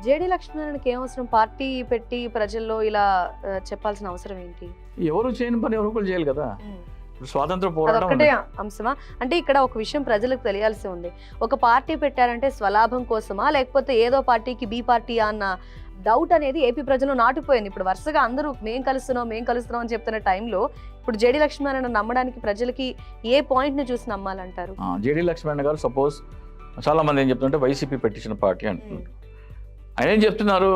JD లక్ష్మీనారాయణకి ఏమవసరం? Party పెట్టి ప్రజల్లో ఇలా చెప్పాల్సిన అవసరం ఏంటి? ఎవరు చేయని పని ఎవరు కూడా చేయాలి కదా. స్వాతంత్ర పోరాటం అదొక్కటే అంశమా? అంటే ఇక్కడ ఒక విషయం ప్రజలకు తెలియాల్సి ఉంది. ఒక పార్టీ పెట్టారంటే స్వలాభం కోసమా, లేకపోతే ఏదో పార్టీకి బి పార్టీ అన్న డౌట్ అనేది ఏపీ ప్రజలు నాటుకుపోయింది. ఇప్పుడు వరుసగా అందరూ మేం కలుస్తున్నాం అని చెప్తున్న టైంలో ఇప్పుడు జేడీ లక్ష్మీనారాయణ నమ్మడానికి ప్రజలకి ఏ పాయింట్ ని చూసి నమ్మాలంటారు? జేడీ లక్ష్మీనారాయణ గారు సపోజ్ చాలా మంది ఏం చెప్తుంటే వైసీపీ పెట్టించిన పార్టీ అంటున్నారు. ఆయన ఏం చెప్తున్నారు,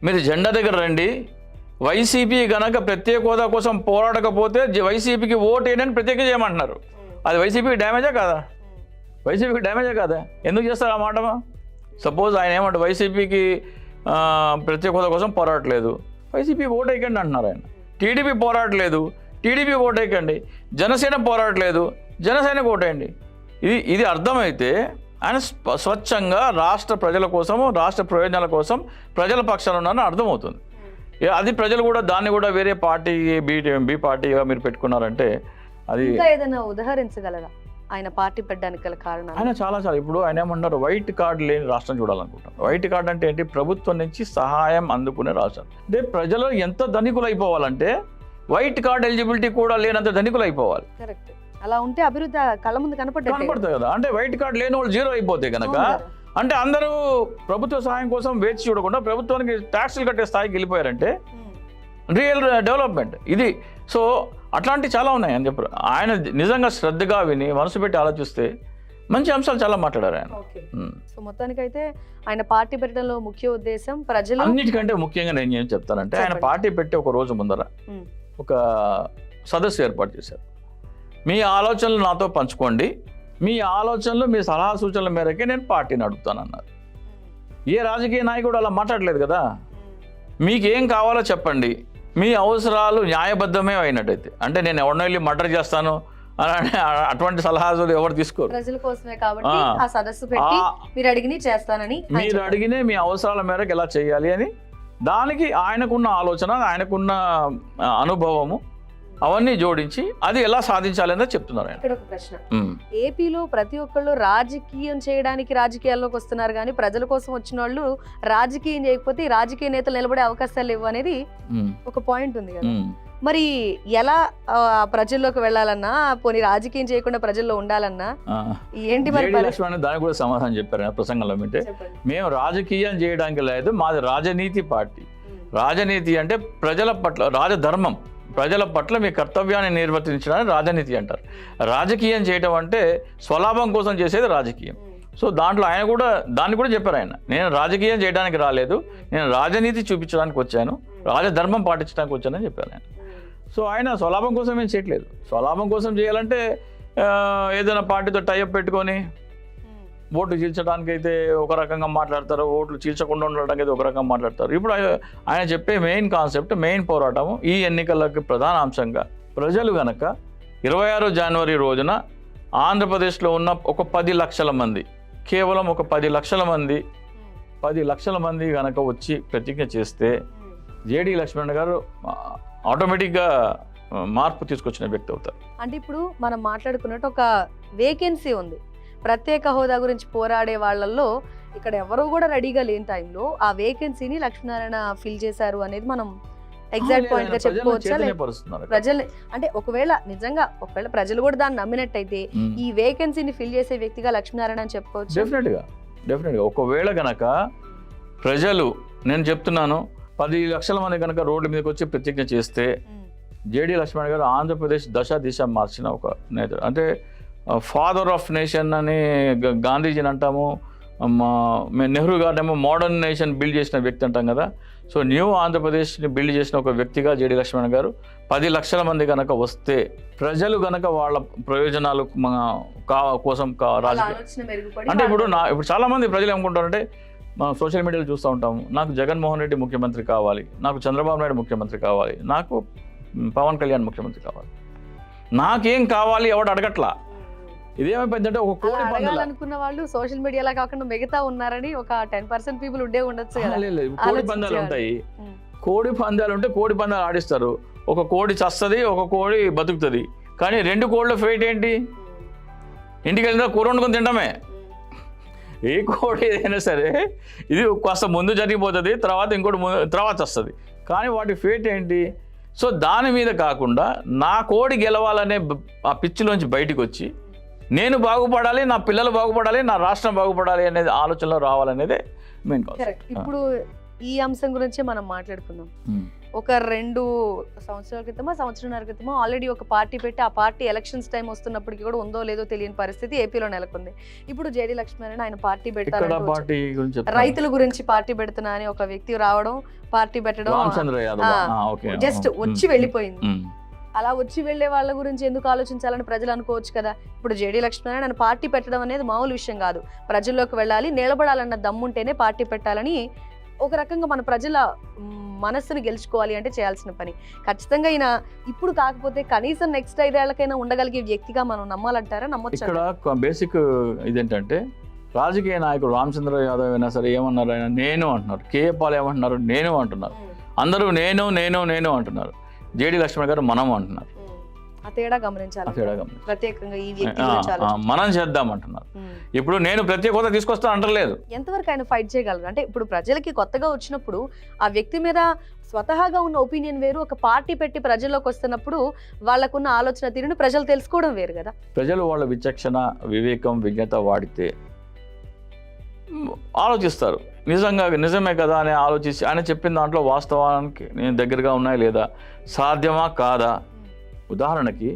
మీరు జెండా దగ్గర రండి, వైసీపీ గనక ప్రత్యేక హోదా కోసం పోరాడకపోతే వైసీపీకి ఓటు వేయడానికి ప్రత్యేక చేయమంటున్నారు. అది వైసీపీకి డ్యామేజా కాదా? వైసీపీకి డ్యామేజా కాదా? ఎందుకు చేస్తారు ఆ మాట? సపోజ్ ఆయన ఏమంటారు, వైసీపీకి ప్రత్యేక హోదా కోసం పోరాడట్లేదు, వైసీపీ ఓటు వేయకండి అంటున్నారు. ఆయన టీడీపీ పోరాడలేదు, టీడీపీ ఓటు వేయకండి, జనసేన పోరాడలేదు, జనసేనకు ఓటేయండి. ఇది అర్థమైతే ఆయన స్వచ్ఛంగా రాష్ట్ర ప్రజల కోసము, రాష్ట్ర ప్రయోజనాల కోసం ప్రజల పక్షాన ఉన్నారని అర్థమవుతుంది. అది ప్రజలు కూడా దాన్ని కూడా వేరే పార్టీ బి పార్టీగా మీరు పెట్టుకున్నారంటే అది ఏదైనా ఉదాహరించగలరా ఆయన పార్టీ పెట్టడానికి గల కారణం? ఆయన చాలా ఇప్పుడు ఆయన ఏమన్నారు, వైట్ కార్డు లేని రాష్ట్రం చూడాలనుకుంటున్నారు. వైట్ కార్డు అంటే ఏంటి? ప్రభుత్వం నుంచి సహాయం అందుకునే రాష్ట్రం. అంటే ప్రజలు ఎంత ధనికులు అయిపోవాలంటే వైట్ కార్డ్ ఎలిజిబిలిటీ కూడా లేనంత ధనికులు అయిపోవాలి. కరెక్ట్. అలా ఉంటే అభివృద్ధి కళ్ళ ముందు కనపడుతుంది కదా. అంటే వైట్ కార్డ్ లేని వాళ్ళు జీరో అయిపోతే కనుక, అంటే అందరూ ప్రభుత్వ సహాయం కోసం వేచి చూడకుండా ప్రభుత్వానికి ట్యాక్సులు కట్టే స్థాయికి వెళ్ళిపోయారంటే రియల్ డెవలప్మెంట్ ఇది. సో అట్లాంటివి చాలా ఉన్నాయి అని చెప్పారు. ఆయన నిజంగా శ్రద్ధగా విని మనసు పెట్టి ఆలోచిస్తే మంచి అంశాలు చాలా మాట్లాడారు ఆయన. సో మొత్తానికైతే ఆయన పార్టీ పెట్టడంలో ముఖ్య ఉద్దేశం ప్రజలు, అన్నిటికంటే ముఖ్యంగా నేను ఏం చెప్తానంటే, ఆయన పార్టీ పెట్టి ఒక రోజు ముందర ఒక సదస్సు ఏర్పాటు చేశారు. మీ ఆలోచనలు నాతో పంచుకోండి, మీ ఆలోచనలు మీ సలహా సూచనల మేరకే నేను పార్టీని అడుగుతానన్నారు. ఏ రాజకీయ నాయకుడు అలా మాట్లాడలేదు కదా. మీకేం కావాలో చెప్పండి, మీ అవసరాలు న్యాయబద్ధమే అయినట్టయితే. అంటే నేను ఎవరినో వెళ్ళి మర్డర్ చేస్తాను అని అటువంటి సలహాలు ఎవరు తీసుకోరు. ప్రజల కోసమే కాబట్టి ఆ సదస్సు పెట్టి మీరు అడిగిని చేస్తానని, మీరు అడిగినే మీ అవసరాల మేరకు ఎలా చేయాలి అని, దానికి ఆయనకున్న ఆలోచన, ఆయనకున్న అనుభవము అవన్నీ జోడించి అది ఎలా సాధించాలి అనేది చెప్తున్నారు. ఇక్కడ ఒక ప్రశ్న, ఏపీలో ప్రతి ఒక్కళ్ళు రాజకీయం చేయడానికి రాజకీయాల్లోకి వస్తున్నారు, కానీ ప్రజల కోసం వచ్చిన వాళ్ళు రాజకీయం చేయకపోతే రాజకీయ నేతలు నిలబడే అవకాశాలు లేవు అనేది ఒక పాయింట్ ఉంది కదా. మరి ఎలా ప్రజల్లోకి వెళ్ళాలన్నా, పోనీ రాజకీయం చేయకుండా ప్రజల్లో ఉండాలన్నా ఏంటి? మరి దానికి కూడా సమాధానం చెప్పారు ప్రసంగంలో. అంటే మేము రాజకీయం చేయడానికి లేదు, మాది రాజనీతి పార్టీ. రాజనీతి అంటే ప్రజల పట్ల రాజధర్మం, ప్రజల పట్ల మీ కర్తవ్యాన్ని నిర్వర్తించడానికి రాజనీతి అంటారు. రాజకీయం చేయటం అంటే స్వలాభం కోసం చేసేది రాజకీయం. సో దాంట్లో ఆయన కూడా దాన్ని కూడా చెప్పారు. ఆయన నేను రాజకీయం చేయడానికి రాలేదు, నేను రాజనీతి చూపించడానికి వచ్చాను, రాజధర్మం పాటించడానికి వచ్చానని చెప్పారు ఆయన. సో ఆయన స్వలాభం కోసం ఏం చేయట్లేదు. స్వలాభం కోసం చేయాలంటే ఏదైనా పార్టీతో టైఅప్ పెట్టుకొని ఓట్లు చీల్చడానికి అయితే ఒక రకంగా మాట్లాడతారు, ఓట్లు చీల్చకుండా ఉండడానికి అయితే ఒక రకంగా మాట్లాడతారు. ఇప్పుడు ఆయన చెప్పే మెయిన్ కాన్సెప్ట్, మెయిన్ పోరాటము ఈ ఎన్నికలకి ప్రధాన అంశంగా ప్రజలు గనక 26 జనవరి రోజున ఆంధ్రప్రదేశ్లో ఉన్న ఒక 10 లక్షల మంది, కేవలం ఒక 10 లక్షల మంది గనక వచ్చి ప్రతిజ్ఞ చేస్తే జేడీ లక్ష్మీనారాయణ గారు ఆటోమేటిక్గా మార్పు తీసుకొచ్చిన వ్యక్తి అవుతారు. అంటే ఇప్పుడు మనం మాట్లాడుకున్నట్టు ఒక వేకెన్సీ ఉంది. ప్రత్యేక హోదా గురించి పోరాడే వాళ్ళల్లో ఇక్కడ ఎవరు కూడా రెడీగా లేని టైంలో ఆ వేకెన్సీని లక్ష్మీనారాయణ ఫిల్ చేశారు అనేది మనం ఎగ్జాక్ట్ పాయింట్ గా చెప్పుకోవచ్చా? ప్రజలు అంటే ఒకవేళ ప్రజలు కూడా దాన్ని నమ్మినట్టయితే ఈ వేకెన్సీని ఫిల్ చేసే వ్యక్తిగా లక్ష్మీనారాయణ అని చెప్పుకోవచ్చు. డెఫినెట్గా ఒకవేళ గనక ప్రజలు, నేను చెప్తున్నాను, 10 లక్షల మంది కనుక రోడ్ల మీదకి వచ్చి ప్రతిజ్ఞ చేస్తే జేడీ లక్ష్మీనారాయణ గారు ఆంధ్రప్రదేశ్ దిశ మార్చిన ఒక నేత. అంటే ఫాదర్ ఆఫ్ నేషన్ అని గాంధీజీని అంటాము, నెహ్రూ గారినేమో మోడర్న్ నేషన్ బిల్డ్ చేసిన వ్యక్తి అంటాం కదా. సో న్యూ ఆంధ్రప్రదేశ్ని బిల్డ్ చేసిన ఒక వ్యక్తిగా జేడీ లక్ష్మీనారాయణ గారు 10 లక్షల మంది కనుక వస్తే ప్రజలు కనుక వాళ్ళ ప్రయోజనాలు కోసం రాజకీయ అంటే ఇప్పుడు చాలా మంది ప్రజలు ఏమనుకుంటారంటే, మనం సోషల్ మీడియాలో చూస్తూ ఉంటాము, నాకు జగన్మోహన్ రెడ్డి ముఖ్యమంత్రి కావాలి, నాకు చంద్రబాబు నాయుడు ముఖ్యమంత్రి కావాలి, నాకు పవన్ కళ్యాణ్ ముఖ్యమంత్రి కావాలి, నాకేం కావాలి ఎవడు అడగట్లా. ఇదేమైపోయిందంటే ఒక కోడి పందాలు అనుకున్న వాళ్ళు సోషల్ మీడియాలో కాకుండా మిగతా ఉన్నారని ఒక 10% పీపుల్ ఉండొచ్చు. కోడి పందాలు ఉంటాయి, కోడి పందాలు ఉంటే కోడి పందాలు ఆడిస్తారు. ఒక కోడి చస్తుంది, ఒక కోడి బతుకుతుంది. కానీ 2 కోళ్ళ ఫేట్ ఏంటి? ఇంటికి వెళ్ళినా కూర వండుకొని తింటామే. ఏ కోడ్ ఏదైనా సరే ఇది కాస్త ముందు జరిగిపోతుంది, తర్వాత ఇంకోటి తర్వాత వస్తుంది. కానీ వాటి ఫేట్ ఏంటి? సో దాని మీద కాకుండా నా కోడి గెలవాలనే ఆ పిచ్చిలోంచి బయటకు వచ్చి నేను బాగుపడాలి, నా పిల్లలు బాగుపడాలి, నా రాష్ట్రం బాగుపడాలి అనేది ఆలోచనలో రావాలనేదే మెయిన్ కాన్సెప్ట్. ఇప్పుడు ఈ అంశం గురించి మనం మాట్లాడుకుందాం. ఒక 2 సంవత్సరాల క్రితమో సంవత్సరంన్నర క్రితమో ఆల్రెడీ ఒక పార్టీ పెట్టి ఆ పార్టీ ఎలక్షన్స్ టైం వస్తున్నప్పటికీ కూడా ఉందో లేదో తెలియని పరిస్థితి ఏపీలో నెలకొంది. ఇప్పుడు జేడీ లక్ష్మీనారాయణ ఆయన పార్టీ పెడతారు, రైతుల గురించి పార్టీ పెడుతున్నా అని ఒక వ్యక్తి రావడం, పార్టీ పెట్టడం జస్ట్ వచ్చి వెళ్ళిపోయింది. అలా వచ్చి వెళ్లే వాళ్ళ గురించి ఎందుకు ఆలోచించాలని ప్రజలు అనుకోవచ్చు కదా. ఇప్పుడు జేడీ లక్ష్మీనారాయణ పార్టీ పెట్టడం అనేది మామూలు విషయం కాదు. ప్రజల్లోకి వెళ్ళాలి, నిలబడాలన్న దమ్ముంటేనే పార్టీ పెట్టాలని ఒక రకంగా మన ప్రజల మనస్సును గెలుచుకోవాలి అంటే చేయాల్సిన పని. ఖచ్చితంగా ఈయన ఇప్పుడు కాకపోతే కనీసం నెక్స్ట్ 5 ఏళ్లకైనా ఉండగలిగే వ్యక్తిగా మనం నమ్మాలంటారా? నమ్మొచ్చు. ఇక్కడ బేసిక్ ఇదేంటంటే రాజకీయ నాయకుడు రామచంద్ర యాదవ్ అయినా సరే ఏమన్నారు, ఆయన నేను అంటున్నారు. కేఏ పాల్ ఏమంటున్నారు, నేను అంటున్నారు. అందరూ నేను నేను నేను అంటున్నారు. జేడీ లక్ష్మణ్ గారు మనం అంటున్నారు. ఆ తేడా గమనించాలి. ప్రత్యేకంగా ఈ వ్యక్తి మనం చేద్దామంటున్నారు. ఇప్పుడు నేను ప్రత్యేక హోదా తీసుకొస్తా అంటలేదు. ఎంతవరకు ఆయన ఫైట్ చేయగలరు? అంటే ఇప్పుడు ప్రజలకి కొత్తగా వచ్చినప్పుడు ఆ వ్యక్తి మీద స్వతహాగా ఉన్న ఒపీనియన్ వేరు, ఒక పార్టీ పెట్టి ప్రజల్లోకి వస్తున్నప్పుడు వాళ్ళకున్న ఆలోచన తీరుని ప్రజలు తెలుసుకోవడం వేరు కదా. ప్రజలు వాళ్ళ విచక్షణ, వివేకం, విజ్ఞత వాడితే ఆలోచిస్తారు. నిజమే కదా అని ఆలోచించి ఆయన చెప్పిన దాంట్లో వాస్తవానికి నేను దగ్గరగా ఉన్నాయా లేదా, సాధ్యమా కాదా. ఉదాహరణకి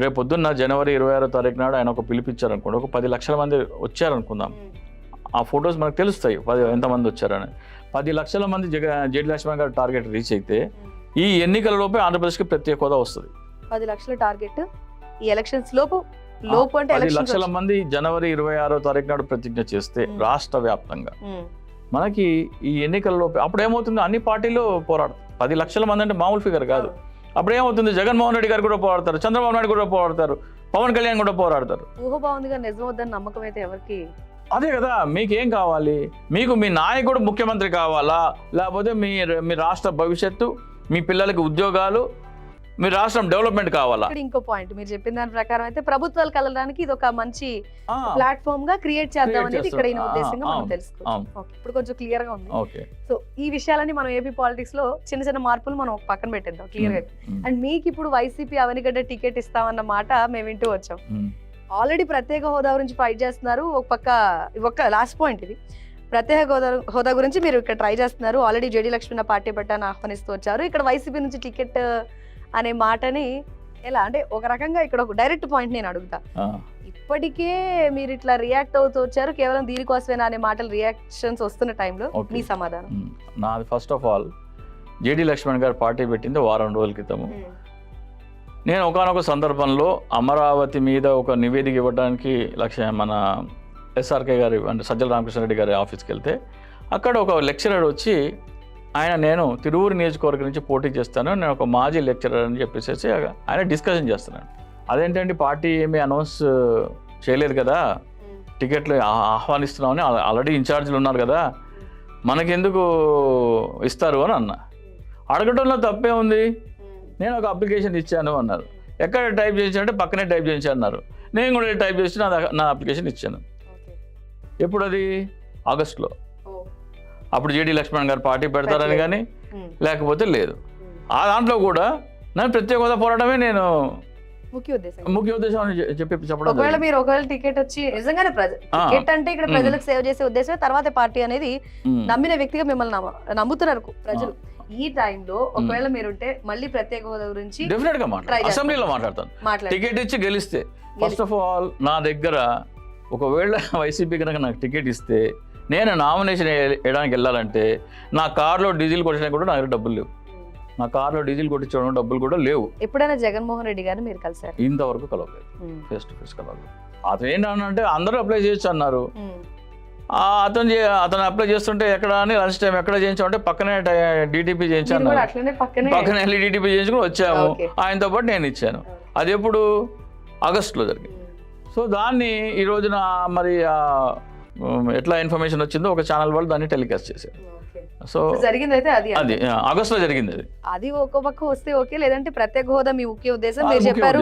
రేపు పొద్దున్న జనవరి 26వ తారీఖు నాడు ఆయన ఒక పిలిపించారనుకోండి, ఒక 10 లక్షల మంది వచ్చారనుకుందాం. ఆ ఫొటోస్ మనకు తెలుస్తాయి ఎంతమంది వచ్చారని. 10 లక్షల మంది జేడీ లక్ష్మణ్ గారు టార్గెట్ రీచ్ అయితే ఈ ఎన్నికల లోపే ఆంధ్రప్రదేశ్కి ప్రత్యేక హోదా వస్తుంది. 10 లక్షల టార్గెట్ ఈ ఎలక్షన్స్ లోపు అంటే 10 లక్షల మంది జనవరి 26వ తారీఖు నాడు ప్రతిజ్ఞ చేస్తే రాష్ట్ర వ్యాప్తంగా మనకి ఈ ఎన్నికల లోపే అప్పుడు ఏమవుతుంది, అన్ని పార్టీలు పోరాడతారు. 10 లక్షల మంది అంటే మామూలు ఫిగర్ కాదు. అప్పుడు ఏమవుతుంది, జగన్మోహన్ రెడ్డి గారు కూడా పోరాడతారు, చంద్రబాబు నాయుడు కూడా పోరాడతారు, పవన్ కళ్యాణ్ కూడా పోరాడతారు. ఊహబాగుందిగా నిజమవుద్దని నమ్మకం అయితే ఎవరికి? అదే కదా, మీకేం కావాలి? మీకు మీ నాయకుడు ముఖ్యమంత్రి కావాలా, లేకపోతే మీ రాష్ట్ర భవిష్యత్తు, మీ పిల్లలకి ఉద్యోగాలు, మీ రాష్ట్రం డెవలప్మెంట్ కావాలా? ఇంకో పాయింట్ మీరు చెప్పిన దాని ప్రకారం అయితే ప్రభుత్వాలు కలడానికి ఇది ఒక మంచి ప్లాట్ఫామ్ గా క్రియేట్ చేద్దాం అనేది ఇక్కడ ఉద్దేశంగా మనం తెలుసుకోవాలి. ఇప్పుడు కొంచెం క్లియర్ గా ఉంది. సో ఈ విషయాలని మనం ఏపీ పాలిటిక్స్ లో చిన్న చిన్న మార్పులు మనం పక్కన పెట్టేద్దాం క్లియర్ గా. అండ్ మీకు ఇప్పుడు వైసీపీ అవనిగడ్డ టికెట్ ఇస్తామన్న మాట మేము వింటూ వచ్చాం. ఆల్రెడీ ప్రత్యేక హోదా గురించి ఫైట్ చేస్తున్నారు. ఒక లాస్ట్ పాయింట్ ఇది, ప్రత్యేక హోదా గురించి మీరు ఇక్కడ ట్రై చేస్తున్నారు. ఆల్రెడీ జేడీ లక్ష్మణ పార్టీ పెట్టాలని ఆహ్వానిస్తూ వచ్చారు. ఇక్కడ వైసీపీ నుంచి టికెట్ అనే మాటని ఎలా అంటే ఒక రకంగా ఇక్కడ ఒక డైరెక్ట్ పాయింట్ నేను అడుగుతా. ఇప్పటికే మీరు ఇట్లా రియాక్ట్ అవుతూ వచ్చారు, కేవలం దీనికోసమేనా అనే మాటలు రియాక్షన్స్ వస్తున్న టైంలో మీ సమాధానం? నాది first of all JD Lakshman గారు పార్టీ పెట్టింది వారం రోజుల క్రితము. నేను ఒకానొక సందర్భంలో అమరావతి మీద ఒక నివేదిక ఇవ్వడానికి మన ఎస్ఆర్కే గారి అంటే సజ్జల రామకృష్ణారెడ్డి గారి ఆఫీస్కి వెళ్తే అక్కడ ఒక లెక్చరర్ వచ్చి నేను తిరువూరు నియోజకవర్గం నుంచి పోటీ చేస్తాను, నేను ఒక మాజీ లెక్చరర్ అని చెప్పేసి ఆయన డిస్కషన్ చేస్తున్నాను. అదేంటంటే పార్టీ ఏమీ అనౌన్స్ చేయలేదు కదా, టికెట్లు ఆహ్వానిస్తున్నామని ఆల్రెడీ ఇన్ఛార్జీలు ఉన్నారు కదా, మనకెందుకు ఇస్తారు అని అన్నా. అడగటంలో తప్పే ఉంది, నేను ఒక అప్లికేషన్ ఇచ్చాను అన్నారు. ఎక్కడ టైప్ చేయించానంటే పక్కనే టైప్ చేయించాను అన్నారు. నేను కూడా టైప్ చేసి నా అప్లికేషన్ ఇచ్చాను. ఎప్పుడు అది? ఆగస్టులో. అప్పుడు జేడీ లక్ష్మణ్ గారు పార్టీ పెడతారని కానీ లేకపోతే లేదు. ఆ దాంట్లో కూడా నేను ప్రత్యేక హోదా పోరాటమే నేను ముఖ్య ఉద్దేశం అని చెప్పడం. ఒకవేళ టికెట్ వచ్చి నిజంగానే టికెట్ అంటే ఇక్కడ ప్రజలకు సేవ చేసే ఉద్దేశం, తర్వాత పార్టీ అనేది నమ్మిన వ్యక్తిగా మిమ్మల్ని నమ్ముతున్నారు ప్రజలు. ఈ టైంలో ఒకవేళ మీరుంటే మళ్ళీ ప్రత్యేక హోదా గురించి డెఫినెట్ గా అసెంబ్లీలో మాట్లాడతాను. టికెట్ ఇచ్చి గెలిస్తే ఫస్ట్ ఆఫ్ ఆల్ నా దగ్గర ఒకవేళ వైసీపీ కనుక నాకు టికెట్ ఇస్తే నేను నామినేషన్ వేయడానికి వెళ్ళాలంటే నా కార్లో డీజిల్ కొట్టడానికి కూడా నా దగ్గర డబ్బులు లేవు. నా కార్లో డీజిల్ కొట్టించడం డబ్బులు కూడా లేవు. ఎప్పుడైనా జగన్మోహన్ రెడ్డి గారిని మీరు కలిసారు? ఇంతవరకు కలవలేదు, ఫేస్ టు ఫేస్ కలవలేదు. అతను ఏంటంటే అందరూ అప్లై చేయొచ్చు అన్నారు. అతను అప్లై చేస్తుంటే ఎక్కడ అని లంచ్ టైం ఎక్కడ చేయించామంటే పక్కనే డిటిపి చేయించాను, పక్కనే వెళ్ళి డిటిపి చేయించుకుని వచ్చాము. ఆయనతో పాటు నేను ఇచ్చాను. అది ఎప్పుడు? ఆగస్టులో జరిగింది. సో దాన్ని ఈ రోజున మరి ఎట్లా ఇన్ఫర్మేషన్ వచ్చిందో ఒక ఛానల్ వాళ్ళు దాన్ని టెలికాస్ట్ చేశారు. సో జరిగింది అయితే అది ఆగస్టులో జరిగింది. అది ఒక పక్క వస్తే ఓకే, లేదంటే ప్రత్యేక హోదా మీ ముఖ్య ఉద్దేశం మీరు చెప్పారు.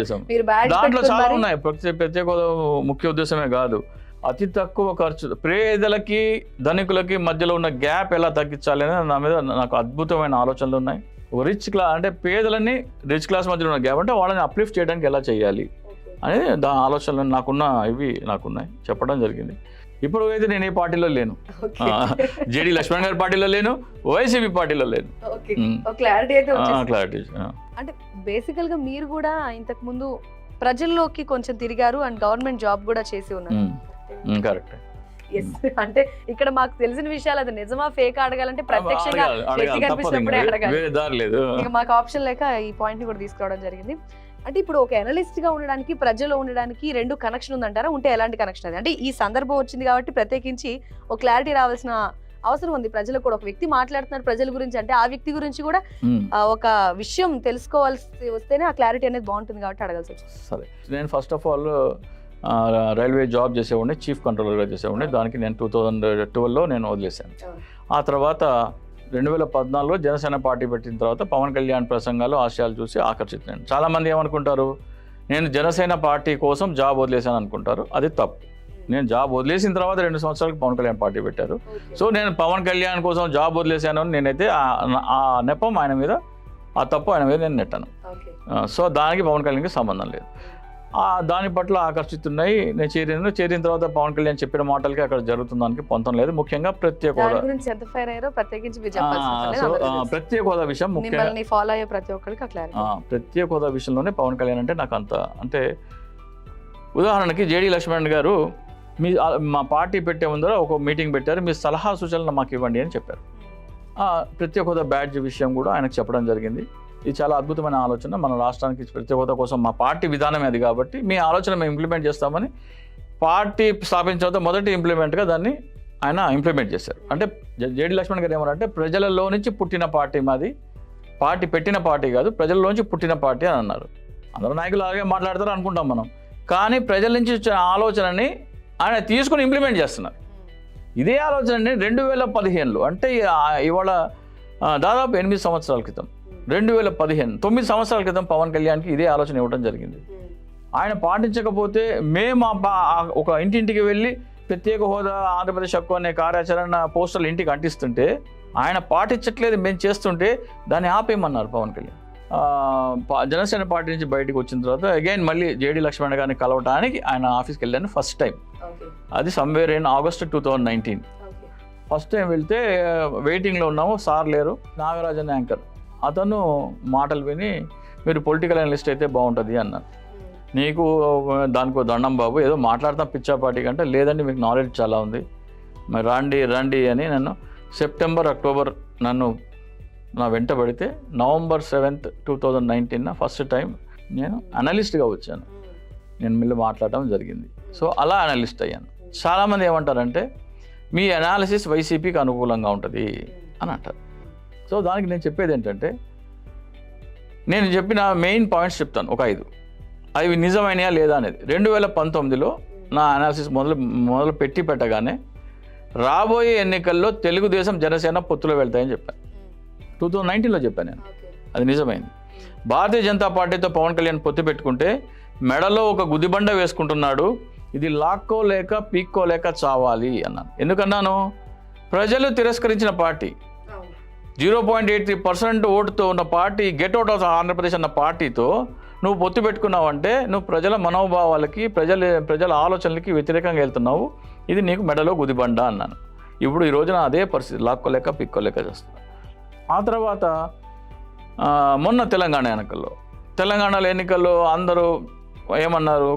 దాంట్లో చాలా ఉన్నాయి. ప్రత్యేక హోదా ముఖ్య ఉద్దేశమే కాదు, అతి తక్కువ ఖర్చు, పేదలకి ధనికులకి మధ్యలో ఉన్న గ్యాప్ ఎలా తగ్గించాలి అనేది నా మీద నాకు అద్భుతమైన ఆలోచనలు ఉన్నాయి. రిచ్ క్లాస్ అంటే పేదలని రిచ్ క్లాస్ మధ్యలో ఉన్న గ్యాప్ అంటే వాళ్ళని అప్లిఫ్ట్ చేయడానికి ఎలా చేయాలి అనేది దాని ఆలోచనలు నాకున్నాయి, చెప్పడం జరిగింది. ఇప్పుడు అయితే నేను ఏ పార్టీలో లేను, జేడి లక్ష్మణ్ గారి పార్టీలో లేను, వైసీపీ పార్టీలో లేను. క్లారిటీ అయితే క్లారిటీ. అంటే బేసికల్ గా మీరు కూడా ఇంతకు ముందు ప్రజల్లోకి కొంచెం తిరిగారు అండ్ గవర్నమెంట్ జాబ్ కూడా చేసి ఉన్నారు. కరెక్ట్. అంటే ఇక్కడ మాకు తెలిసిన విషయాలు అది నిజమా ఫేక్ అడగాలంటే ప్రత్యక్షంగా కనిపించినప్పుడే అడగాలి. ఇక మాకు ఆప్షన్ లేక ఈ పాయింట్ ని కూడా తీసుకురావడం జరిగింది. అంటే ఇప్పుడు ఒక అనలిస్ట్ గా ఉండడానికి ప్రజల్లో ఉండడానికి రెండు కనెక్షన్ ఉందంటారా? ఉంటే ఎలాంటి కనెక్షన్ అది? అంటే ఈ సందర్భం వచ్చింది కాబట్టి ప్రత్యేకించి ఒక క్లారిటీ రావాల్సిన అవసరం ఉంది ప్రజలకు కూడా. ఒక వ్యక్తి మాట్లాడుతున్నారు ప్రజల గురించి అంటే ఆ వ్యక్తి గురించి కూడా ఒక విషయం తెలుసుకోవాల్సి వస్తేనే ఆ క్లారిటీ అనేది బాగుంటుంది కాబట్టి అడగాల్సి వచ్చింది. సరే, నేను first of all railway job చేసేవాడిని, చీఫ్ కంట్రోలర్గా చేసేవాడిని. దానికి నేను 2012లో నేను వదిలేశాను. ఆ తర్వాత 2014లో జనసేన పార్టీ పెట్టిన తర్వాత పవన్ కళ్యాణ్ ప్రసంగాలు, ఆశయాలు చూసి ఆకర్షితున్నాను. చాలామంది ఏమనుకుంటారు, నేను జనసేన పార్టీ కోసం జాబ్ వదిలేశాను అనుకుంటారు. అది తప్పు. నేను జాబ్ వదిలేసిన తర్వాత 2 సంవత్సరాలకు పవన్ కళ్యాణ్ పార్టీ పెట్టారు. సో నేను పవన్ కళ్యాణ్ కోసం జాబ్ వదిలేశాను అని నేనైతే ఆ నెపం ఆయన మీద, ఆ తప్పు ఆయన మీద నేను నెట్టాను. సో దానికి పవన్ కళ్యాణ్కి సంబంధం లేదు. దాని పట్ల ఆకర్షితున్నాయి. నేను చేరిన తర్వాత పవన్ కళ్యాణ్ చెప్పిన మాటలకి అక్కడ జరుగుతున్న దానికి పొంతం లేదు. ముఖ్యంగా ప్రత్యేక హోదా విషయం ప్రత్యేక హోదా విషయంలోనే పవన్ కళ్యాణ్ అంటే నాకు అంత అంటే, ఉదాహరణకి జేడి లక్ష్మణ్ గారు మా పార్టీ పెట్టే ముందర ఒక మీటింగ్ పెట్టారు, మీ సలహా సూచనలు మాకు ఇవ్వండి అని చెప్పారు. ప్రత్యేక హోదా బ్యాడ్జ్ విషయం కూడా ఆయనకు చెప్పడం జరిగింది. ఇది చాలా అద్భుతమైన ఆలోచన. మన రాష్ట్రానికి ప్రత్యేక హోదా కోసం మా పార్టీ విధానమే అది కాబట్టి మీ ఆలోచన మేము ఇంప్లిమెంట్ చేస్తామని పార్టీ స్థాపించిన తర్వాత మొదటి ఇంప్లిమెంట్గా దాన్ని ఆయన ఇంప్లిమెంట్ చేశారు. అంటే జేడి లక్ష్మణ్ గారు ఏమన్నారంటే, ప్రజలలో నుంచి పుట్టిన పార్టీ మాది, పార్టీ పెట్టిన పార్టీ కాదు, ప్రజల్లోంచి పుట్టిన పార్టీ అని అన్నారు. అందరూ నాయకులు అలాగే మాట్లాడతారు అనుకుంటాం మనం, కానీ ప్రజల నుంచి వచ్చిన ఆలోచనని ఆయన తీసుకుని ఇంప్లిమెంట్ చేస్తున్నారు. ఇదే ఆలోచనని 2015లో అంటే ఇవాళ దాదాపు 8 సంవత్సరాల క్రితం 2015 9 సంవత్సరాల క్రితం పవన్ కళ్యాణ్కి ఇదే ఆలోచన ఇవ్వడం జరిగింది. ఆయన పాటించకపోతే మేము ఒక ఇంటింటికి వెళ్ళి ప్రత్యేక హోదా ఆంధ్రప్రదేశ్ హక్కు అనే కార్యాచరణ పోస్టర్లు ఇంటికి అంటిస్తుంటే ఆయన పాటించట్లేదు, మేము చేస్తుంటే దాన్ని ఆపేయమన్నారు పవన్ కళ్యాణ్. జనసేన పార్టీ నుంచి బయటకు వచ్చిన తర్వాత అగైన్ మళ్ళీ జేడి లక్ష్మణ్ గారిని కలవటానికి ఆయన ఆఫీస్కి వెళ్ళాను ఫస్ట్ టైం. అది somewhere in August 2019. First time వెళ్తే వెయిటింగ్లో ఉన్నాము, సార్ లేరు, నాగరాజన్ యాంకర్. అతను మాటలు విని, మీరు పొలిటికల్ అనలిస్ట్ అయితే బాగుంటుంది అన్నారు. నీకు దానికో దండం బాబు, ఏదో మాట్లాడతాం పిచ్చాపాటి కంటే, లేదండి మీకు నాలెడ్జ్ చాలా ఉంది, మరి రండి అని నన్ను సెప్టెంబర్ అక్టోబర్ నన్ను నా వెంట పడితే November 7th 2019 ఫస్ట్ టైం నేను అనలిస్ట్గా వచ్చాను. నేను మళ్ళీ మాట్లాడటం జరిగింది. సో అలా అనలిస్ట్ అయ్యాను. చాలామంది ఏమంటారంటే, మీ అనాలిసిస్ వైసీపీకి అనుకూలంగా ఉంటుంది అని అంటారు. సో దానికి నేను చెప్పేది ఏంటంటే, నేను చెప్పిన మెయిన్ పాయింట్స్ చెప్తాను, ఒక 5. అవి నిజమైనయా లేదా అనేది. 2019లో నా అనాలిసిస్ మొదలు పెట్టగానే రాబోయే ఎన్నికల్లో తెలుగుదేశం జనసేన పొత్తులో వెళ్తాయని చెప్పాను. 2019లో చెప్పాను నేను, అది నిజమైంది. భారతీయ జనతా పార్టీతో పవన్ కళ్యాణ్ పొత్తు పెట్టుకుంటే మెడలో ఒక గుదిబండ వేసుకుంటున్నాడు, ఇది లాక్కోలేక పీక్కోలేక చావాలి అన్నాను. ఎందుకన్నాను, ప్రజలు తిరస్కరించిన పార్టీ, 0.83% ఓటుతో ఉన్న party, get out of Andhra Pradesh అన్న పార్టీతో నువ్వు పొత్తు పెట్టుకున్నావంటే నువ్వు ప్రజల మనోభావాలకి, ప్రజల ఆలోచనలకి వ్యతిరేకంగా వెళ్తున్నావు, ఇది నీకు మెడలో గుదిబండ అన్నాను. ఇప్పుడు ఈ రోజున అదే పరిస్థితి, లాక్కోలేక పిక్కోలేక చేస్తున్నాను. ఆ తర్వాత మొన్న తెలంగాణలో ఎన్నికల్లో అందరూ ఏమన్నారు,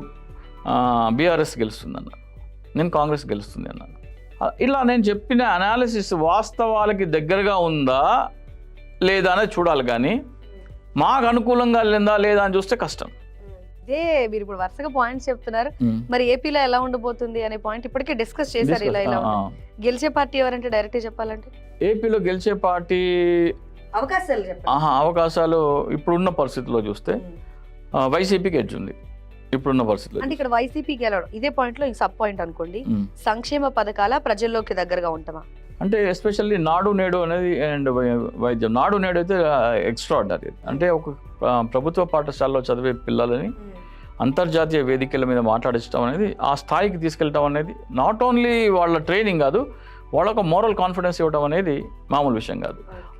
బీఆర్ఎస్ గెలుస్తుంది అన్నారు, నేను కాంగ్రెస్ గెలుస్తుంది అన్నాను. ఇలా నేను చెప్పిన అనాలిసిస్ వాస్తవాలకి దగ్గరగా ఉందా లేదా అనేది చూడాలి, కానీ మాకు అనుకూలంగా లేదా అని చూస్తే కష్టం. ఇదే మీరు ఇప్పుడు వరుసగా పాయింట్స్ చెప్తున్నారు. మరి ఏపీలో ఎలా ఉండబోతుంది అనే పాయింట్ ఇప్పటికే డిస్కస్ చేశారు. ఇలా గెలిచే పార్టీ ఎవరంటే డైరెక్ట్ చెప్పాలంటే ఏపీలో గెలిచే పార్టీ అవకాశాలు ఇప్పుడున్న పరిస్థితిలో చూస్తే వైసీపీకి ఎడ్జ్ ఉంది ఇప్పుడున్న పరిస్థితిలో. అంటే ఇక్కడ వైసీపీ గెలవడం ఇదే పాయింట్ లో సబ్ పాయింట్ అనుకోండి, సంక్షేమ పథకాల ప్రజల్లోకి దగ్గరగా ఉంటామా అంటే ఎస్పెషల్లీ నాడు నేడు అనేది అండ్ వైద్యం. నాడు నేడు అయితే ఎక్స్ట్రాఆర్డినరీ. అంటే ఒక ప్రభుత్వ పాఠశాలలో చదివే పిల్లలని అంతర్జాతీయ వేదికల మీద మాట్లాడించడం అనేది, ఆ స్థాయికి తీసుకెళ్ళటం అనేది నాట్ ఓన్లీ వాళ్ళ ట్రైనింగ్ కాదు, వాళ్ళకు మోరల్ కాన్ఫిడెన్స్ ఇవ్వడం అనేది మామూలు విషయం కాదు.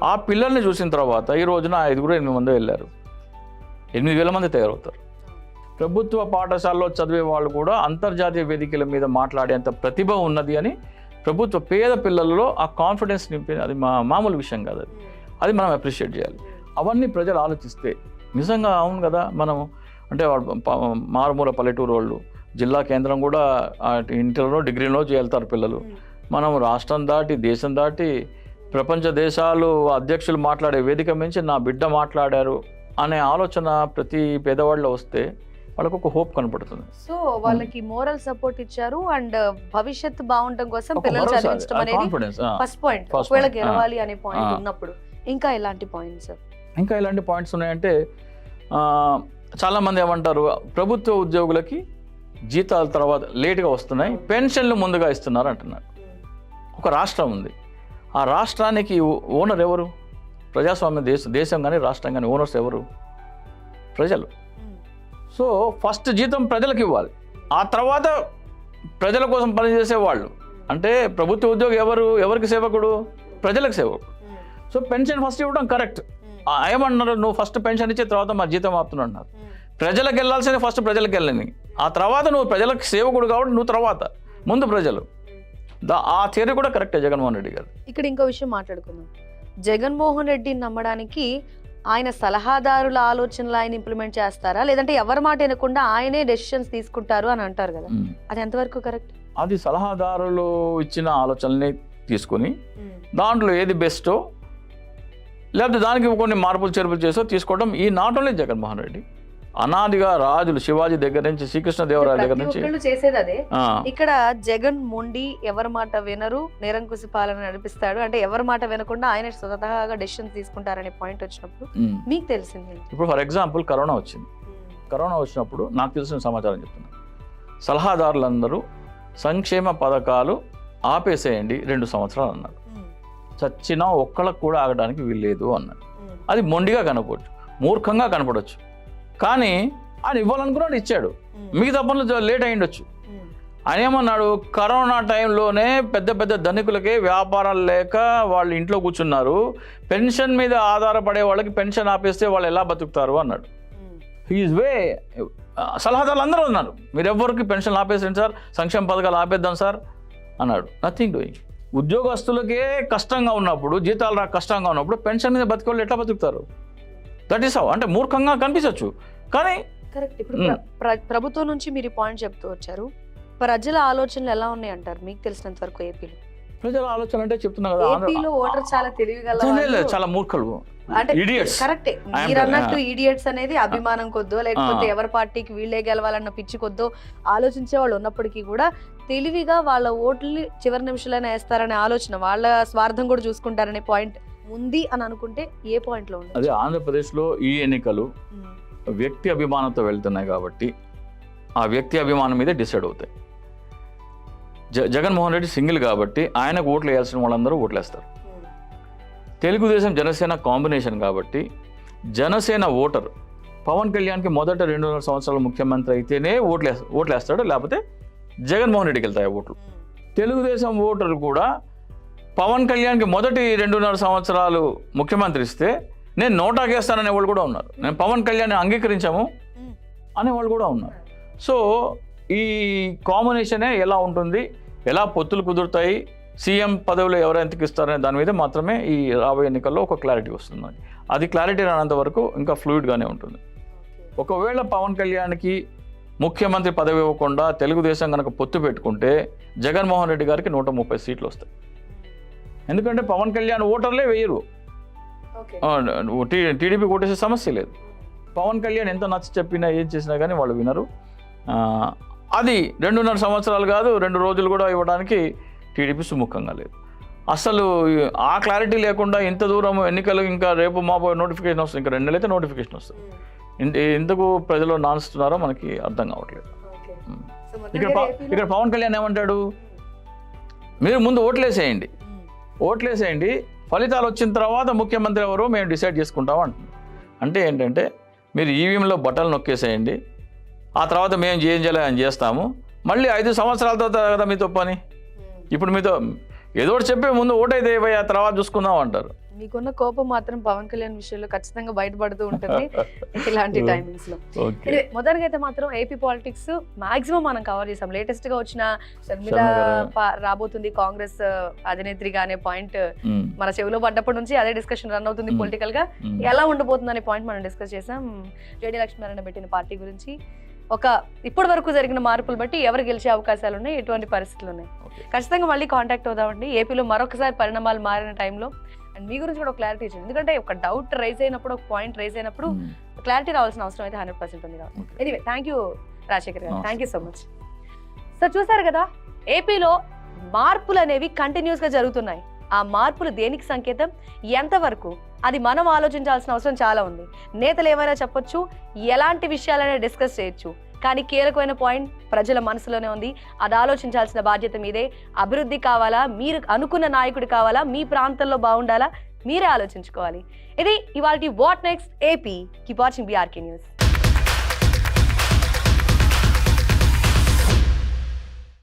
ఆ పిల్లల్ని చూసిన తర్వాత ఈ రోజున 5-8 మంది వెళ్ళారు, 8,000 మంది తయారవుతారు. ప్రభుత్వ పాఠశాలలో చదివే వాళ్ళు కూడా అంతర్జాతీయ వేదికల మీద మాట్లాడేంత ప్రతిభ ఉన్నది అని ప్రభుత్వ పేద పిల్లల్లో ఆ కాన్ఫిడెన్స్ నింపి, అది మామూలు విషయం కాదు. అది మనం అప్రిషియేట్ చేయాలి. అవన్నీ ప్రజలు ఆలోచిస్తే నిజంగా అవును కదా, మనం అంటే మారుమూల పల్లెటూరు వాళ్ళు జిల్లా కేంద్రం కూడా ఇంటర్లో డిగ్రీలో వెళ్తారు పిల్లలు. మనం రాష్ట్రం దాటి దేశం దాటి ప్రపంచ దేశాలు అధ్యక్షులు మాట్లాడే వేదిక మించి నా బిడ్డ మాట్లాడారు అనే ఆలోచన ప్రతి పేదవాళ్ళలో వస్తే వాళ్ళకు ఒక హోప్ కనపడుతుంది. సో వాళ్ళకి మోరల్ సపోర్ట్ ఇచ్చారు అండ్ భవిష్యత్తు బాగుండడం కోసం పిల్లలు చదివించడం అనేది ఫస్ట్ పాయింట్. ఒకవేళ గెలవాలి అనే పాయింట్ ఉన్నప్పుడు ఇంకా ఎలాంటి పాయింట్స్ ఉన్నాయంటే, చాలామంది ఏమంటారు ప్రభుత్వ ఉద్యోగులకి జీతాల తర్వాత లేటుగా వస్తున్నాయి, పెన్షన్లు ముందుగా ఇస్తున్నారు అంటున్నారు. ఒక రాష్ట్రం ఉంది, ఆ రాష్ట్రానికి ఓనర్ ఎవరు? ప్రజాస్వామ్య దేశం కానీ రాష్ట్రం కానీ ఓనర్స్ ఎవరు? ప్రజలు. సో ఫస్ట్ జీతం ప్రజలకు ఇవ్వాలి, ఆ తర్వాత ప్రజల కోసం పనిచేసే వాళ్ళు. అంటే ప్రభుత్వ ఉద్యోగి ఎవరికి సేవకుడు? ప్రజలకు సేవకుడు. సో పెన్షన్ ఫస్ట్ ఇవ్వడం కరెక్ట్. ఏమన్నారు, నువ్వు ఫస్ట్ పెన్షన్ ఇచ్చే తర్వాత మా జీతం ఆపుతున్నావు అన్నారు. ప్రజలకు వెళ్ళాల్సింది ఫస్ట్ ప్రజలకు వెళ్ళని, ఆ తర్వాత నువ్వు ప్రజలకు సేవకుడు కాబట్టి నువ్వు తర్వాత, ముందు ప్రజలు. ఆ థియరీ కూడా కరెక్టే జగన్మోహన్ రెడ్డి గారు. ఇక్కడ ఇంకో విషయం మాట్లాడుకుందాం. జగన్మోహన్ రెడ్డిని నమ్మడానికి ఆయన సలహాదారుల ఆలోచనలు ఆయన ఇంప్లిమెంట్ చేస్తారా, లేదంటే ఎవరి మాట వినకుండా ఆయనే డెసిషన్స్ తీసుకుంటారు అని అంటారు కదా, అది ఎంతవరకు కరెక్ట్? అది సలహాదారులు ఇచ్చిన ఆలోచనల్ని తీసుకుని దాంట్లో ఏది బెస్టో లేకపోతే దానికి కొన్ని మార్పులు చేర్పులు చేసో తీసుకోవడం ఈ నాట్ ఓన్లీ జగన్మోహన్ రెడ్డి, అనాదిగా రాజులు శివాజీ దగ్గర నుంచి శ్రీకృష్ణదేవరాయ దగ్గర నుంచి చేసేది అదే. ఇక్కడ జగన్ మొండి, ఎవరి మాట వినరు, నిరంకుశ పాలన నడిపిస్తాడు అంటే ఎవరి మాట వినకుండా ఆయన స్వతహాగా డెసిషన్స్ తీసుకుంటారనే పాయింట్ వచ్చినప్పుడు మీకు తెలిసింది. ఇప్పుడు ఫర్ ఎగ్జాంపుల్ కరోనా వచ్చింది. కరోనా వచ్చినప్పుడు నాకు తెలిసిన సమాచారం చెప్తున్నాను. సలహాదారులందరూ సంక్షేమ పథకాలు ఆపేసేయండి 2 సంవత్సరాలు అన్నారు. చచ్చినా ఒక్కళ్ళకు కూడా ఆగడానికి వీల్లేదు అన్నారు. అది మొండిగా కనపడచ్చు, మూర్ఖంగా కనపడవచ్చు, కానీ ఆయన ఇవ్వాలనుకున్నాడు, ఇచ్చాడు. మిగతా పనులు లేట్ అయ్యిండొచ్చు. ఆయన ఏమన్నాడు, కరోనా టైంలోనే పెద్ద పెద్ద ధనికులకే వ్యాపారాలు లేక వాళ్ళు ఇంట్లో కూర్చున్నారు, పెన్షన్ మీద ఆధారపడే వాళ్ళకి పెన్షన్ ఆపేస్తే వాళ్ళు ఎలా బతుకుతారు అన్నాడు. హీఈస్ వే. సలహాదారులు అందరూ ఉన్నారు, మీరు ఎవరికి పెన్షన్ ఆపేసండి సార్, సంక్షేమ పథకాలు ఆపేద్దాం సార్ అన్నాడు. Nothing doing. ఉద్యోగస్తులకే కష్టంగా ఉన్నప్పుడు, జీతాలు రాక కష్టంగా ఉన్నప్పుడు పెన్షన్ మీద బతికే వాళ్ళు ఎట్లా బతుకుతారు? That is how. అంటే మూర్ఖంగా కనిపించవచ్చు, కానీ కరెక్ట్. ఇప్పుడు ప్రభుత్వం నుంచి మీరు ఈ పాయింట్ చెప్తూ వచ్చారు. ప్రజల ఆలోచనలు ఎలా ఉన్నాయి అంటారు మీకు తెలిసినంత వరకు ఏపీలో? ప్రజల ఆలోచన అంటే చెప్తున్నా కదా, ఏపీలో ఓటర్ చాలా తెలివిగల, చాలా మూర్ఖులు, ఇడియట్స్. కరెక్టే, మీరు అన్నట్టు ఇడియట్స్ అనేది అభిమానం కొద్దో లేకపోతే ఎవరి పార్టీకి వీళ్ళే గెలవాలన్న పిచ్చి కొద్దో ఆలోచించే వాళ్ళు ఉన్నప్పటికీ కూడా తెలివిగా వాళ్ళ ఓట్లని చివరి నిమిషాలైనా వేస్తారనే ఆలోచన, వాళ్ళ స్వార్థం కూడా చూసుకుంటారనే పాయింట్ ఉంది అని అనుకుంటే ఏ పాయింట్ లో ఉంది? అదే ఆంధ్రప్రదేశ్లో ఈ ఎన్నికలు వ్యక్తి అభిమానంతో వెళ్తున్నాయి కాబట్టి ఆ వ్యక్తి అభిమానం మీదే డిసైడ్ అవుతాయి. జగన్మోహన్ రెడ్డి సింగిల్ కాబట్టి ఆయనకు ఓట్లు వేయాల్సిన వాళ్ళందరూ ఓట్లేస్తారు. తెలుగుదేశం జనసేన కాంబినేషన్ కాబట్టి జనసేన ఓటర్ పవన్ కళ్యాణ్కి మొదట 2.5 సంవత్సరాలు ముఖ్యమంత్రి అయితేనే ఓట్లేస్తాడు, లేకపోతే జగన్మోహన్ రెడ్డికి వెళ్తాయి ఓట్లు. తెలుగుదేశం ఓటర్లు కూడా పవన్ కళ్యాణ్కి మొదటి 2.5 సంవత్సరాలు ముఖ్యమంత్రి ఇస్తే నేను నోటాకేస్తాననే వాళ్ళు కూడా ఉన్నారు, నేను పవన్ కళ్యాణ్ అంగీకరించాము అనేవాళ్ళు కూడా ఉన్నారు. సో ఈ కాంబినేషనే ఎలా ఉంటుంది, ఎలా పొత్తులు కుదురుతాయి, సీఎం పదవిలో ఎవరెంతకి ఇస్తారనే దాని మీద మాత్రమే ఈ రాబోయే ఎన్నికల్లో ఒక క్లారిటీ వస్తుంది. అది క్లారిటీ రానంత వరకు ఇంకా ఫ్లూయిడ్గానే ఉంటుంది. ఒకవేళ పవన్ కళ్యాణ్కి ముఖ్యమంత్రి పదవి ఇవ్వకుండా తెలుగుదేశం కనుక పొత్తు పెట్టుకుంటే జగన్మోహన్ రెడ్డి గారికి 130 సీట్లు వస్తాయి. ఎందుకంటే పవన్ కళ్యాణ్ ఓటర్లే వేయరు, టీడీపీ ఓటేసే సమస్య లేదు. పవన్ కళ్యాణ్ ఎంత నచ్చ చెప్పినా ఏం చేసినా కానీ వాళ్ళు వినరు. అది 2.5 సంవత్సరాలు కాదు, 2 రోజులు కూడా ఇవ్వడానికి టీడీపీ సుముఖంగా లేదు. అసలు ఆ క్లారిటీ లేకుండా ఇంత దూరం ఎన్నికలు ఇంకా రేపు మాపో నోటిఫికేషన్ వస్తుంది, ఇంకా 2 నెలలు అయితే నోటిఫికేషన్ వస్తుంది. ఎందుకు ప్రజలు నానుస్తున్నారో మనకి అర్థం కావట్లేదు. ఇక్కడ పవన్ కళ్యాణ్ ఏమంటాడు, మీరు ముందు ఓట్లేసేయండి, ఫలితాలు వచ్చిన తర్వాత ముఖ్యమంత్రి ఎవరో మేము డిసైడ్ చేసుకుంటాం అంటున్నారు. అంటే ఏంటంటే మీరు ఈవీఎంలో బటన్లు నొక్కేసేయండి, ఆ తర్వాత మేము ఏం చేయాలని చేస్తాము, మళ్ళీ 5 సంవత్సరాల తర్వాత కదా మీతో పని. ఇప్పుడు మీతో ఏదో ఒకటి చెప్పే ముందు ఓటైతే ఏవయ్యా తర్వాత చూసుకుందాం అంటారు. మీకున్న కోపం మాత్రం పవన్ కళ్యాణ్ విషయంలో ఖచ్చితంగా బయటపడుతూ ఉంటుంది ఇలాంటి టైమింగ్స్ లో. మొదటిగా అయితే మాత్రం ఏపీ పాలిటిక్స్ మాక్సిమం మనం కవర్ చేసాం. లేటెస్ట్ గా వచ్చిన షర్మిల రాబోతుంది కాంగ్రెస్ అధినేత్రిగా అనే పాయింట్ మన చెవిలో పడ్డప్పటి నుంచి అదే డిస్కషన్ రన్ అవుతుంది పొలిటికల్ గా. ఎలా ఉండబోతుంది అనే పాయింట్ మనం డిస్కస్ చేసాం. జేడీ లక్ష్మీనారాయణ పెట్టిన పార్టీ గురించి, ఒక ఇప్పటి వరకు జరిగిన మార్పులు బట్టి ఎవరు గెలిచే అవకాశాలు ఉన్నాయి, ఎటువంటి పరిస్థితులు ఉన్నాయి. ఖచ్చితంగా మళ్ళీ కాంటాక్ట్ అవుదామండి. ఏపీలో మరొకసారి పరిణామాలు మారిన టైంలో అండ్ మీ గురించి కూడా ఒక క్లారిటీ ఇచ్చింది. ఎందుకంటే ఒక డౌట్ రైజ్ అయినప్పుడు, ఒక పాయింట్ రైజ్ అయినప్పుడు క్లారిటీ రావాల్సిన అవసరం అయితే 100% ఉంది కాబట్టి. ఎనీవే థ్యాంక్ యూ రాజశేఖర్ గారు, thank you so much. So చూసారు కదా, ఏపీలో మార్పులు అనేవి కంటిన్యూస్ గా జరుగుతున్నాయి. ఆ మార్పులు దేనికి సంకేతం, ఎంతవరకు, అది మనం ఆలోచించాల్సిన అవసరం చాలా ఉంది. నేతలు ఏమైనా చెప్పొచ్చు, ఎలాంటి విషయాలైనా డిస్కస్ చేయొచ్చు, కానీ కీలకమైన పాయింట్ ప్రజల మనసులోనే ఉంది. అది ఆలోచించాల్సిన బాధ్యత మీదే. అభివృద్ధి కావాలా, మీరు అనుకున్న నాయకుడు కావాలా, మీ ప్రాంతంలో బాగుండాలా, మీరే ఆలోచించుకోవాలి. ఇది ఇవాల్టి what next AP. Keep watching BRK news.